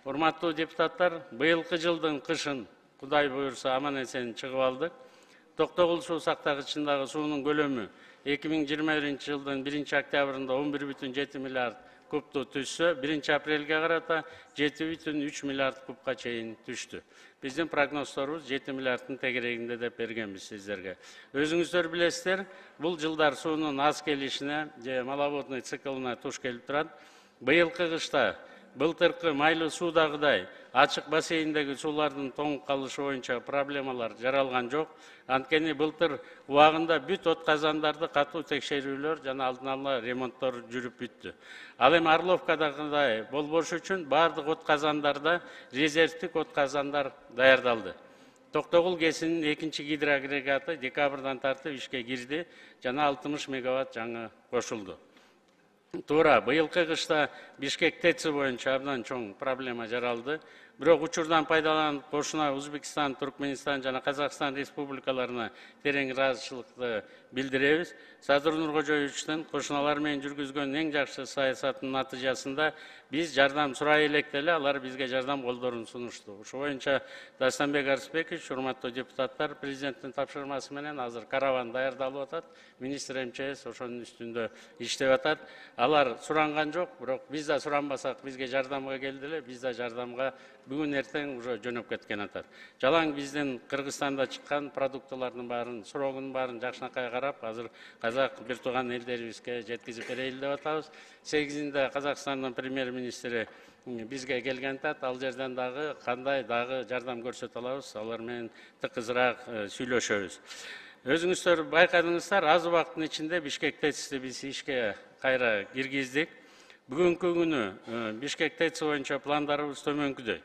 Урматтуу депутаттар, быйылкы жылдын кышын Кудай буйрса аман эсен чыгып алдык. Токтогул суу сактагычындагы суунун көлөмү 2021 жылдын 1 октябрында 11,7 миллиард кубту түшсө, 1 апрелге карата 7,3 миллиард кубка чейин түштү. Биздин прогнозторубуз 7 миллиарддын тегерегинде деп бергенбиз сиздерге. Өзүңүздөр билесиздер, бул жылдар суунун аз келишине же маловодный циклына туш келип турат. Быйылкы кышта былтыркы майлуу суудагыдай ачык бассейндеги суулардын тоңуп калышы боюнча проблемалар жаралган жок. Анткени былтыр убагында бүт от казандарды катуу текшерүүлөр жана алдын ала ремонттор жүрүп бүттү. Ал эми Орловкадагыдай болбош үчүн бардык от казандарда резервдик от казандар даярдалды. Токтогул КЭСинин 2 гидроагрегаты декабрдан тартып ишке кирди жана 60 мегаватт жаңы кошулду. Туура, быйылкы кышта Бишкек ТЭЦи боюнча абдан чоң проблема жаралды. Бирок учурдан пайдаланып кошуна Өзбекстан, Туркменистан жана Казакстан республикаларына терең ыраазычылыкты билдиребиз. Садыр Нуркожоевичтин кошуналар менен жүргүзгөн эң жакшы саясатынын натыйжасында биз жардам сурай элек деле алар бизге жардам колдорун сунушту. Ошо боюнча Дастамбек Арсбекович, урматтуу депутаттар, президенттин тапшырмасы менен азыр караван даярдалып атат. Министр МЧС ошонун үстүндө иштеп атат. Алар суранган жок, бирок биз да суранбасак бизге жардамга келди эле, биз да жардамга бүгүн эртең уже жөнөп кеткен атат. Жалаң биздин Кыргызстанда чыккан продуктылардын баарын, срогунун баарын жакшынакай карап, азыр казак бир тууган элдерибизге жеткизип берели деп атабыз. 8-inde Казакстандын премьер-министри бизге келген атат. Ал жерден дагы кандай дагы жардам көрсөтө алабыз, алар менен тыкызыраак сүйлөшөбүз. Өзүңүздөр байкадыңыздар, аз убакыттын ичинде Бишкек ТЭЦти биз ишке кайра киргиздик. Бүгүнкү күнү Бишкек ТЭЦи боюнча пландарыбыз төмөнкүдөй.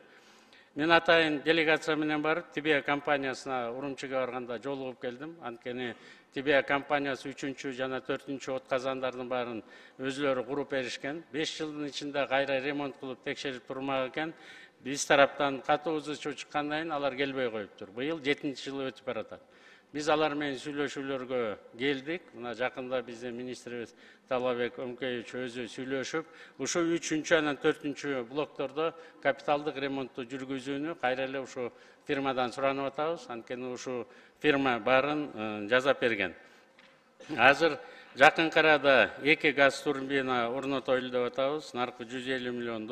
Мен атайын делегация менен барып, Тибия компаниясына Урумчиге барганда жолугуп келдим. Анткени Тибия компаниясы 3-чү жана 4-чү от казандардын баарын өзүлөрү куруп беришкен. 5 жылдын ичинде кайра ремонт кылып текшерип турмак экен. Биз тараптан катуу ызы чыккандан кийин алар келбей коюптур. Быйыл 7-чи жылы өтүп баратат. Биз алар менен сүйлөшүүлөргө келдик. Мына жакында биздин министрибиз Талабек Өмкеевич өзү сүйлөшүп, ушу 3-чү жана 4-чү блоктордо капиталдык ремонтту жүргүзүүнү кайра эле ушу фирмадан суранып атабыз. Анткени ушу фирма баарын жасап берген. Азыр жакынкы арада 2 газ турбина орнотойлу деп атабыз. Наркы $150 миллион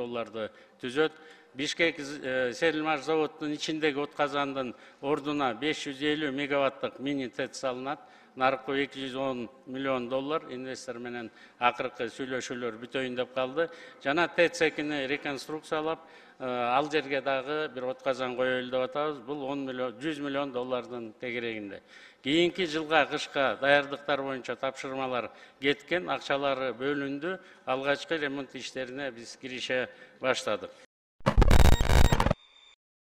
түзөт. Бишкек Селимаш заводунун ичиндеги от казандын ордуна 550 мегаваттык мини ТЭЦ салынат. Наркы $210 миллион инвестор менен акыркы сүйлөшүүлөр бүтөйүн деп калды. Жана ТЭЦ-2 реконструкциялап, ал жерге дагы бир от казан коелу деп атабыз. Бул $100 миллион тегерегинде. Кийинки жылга кышка даярдыктар боюнча тапшырмалар кеткен, акчалары бөлүндү. Алгачкы ремонт иштерине биз кирише баштадык.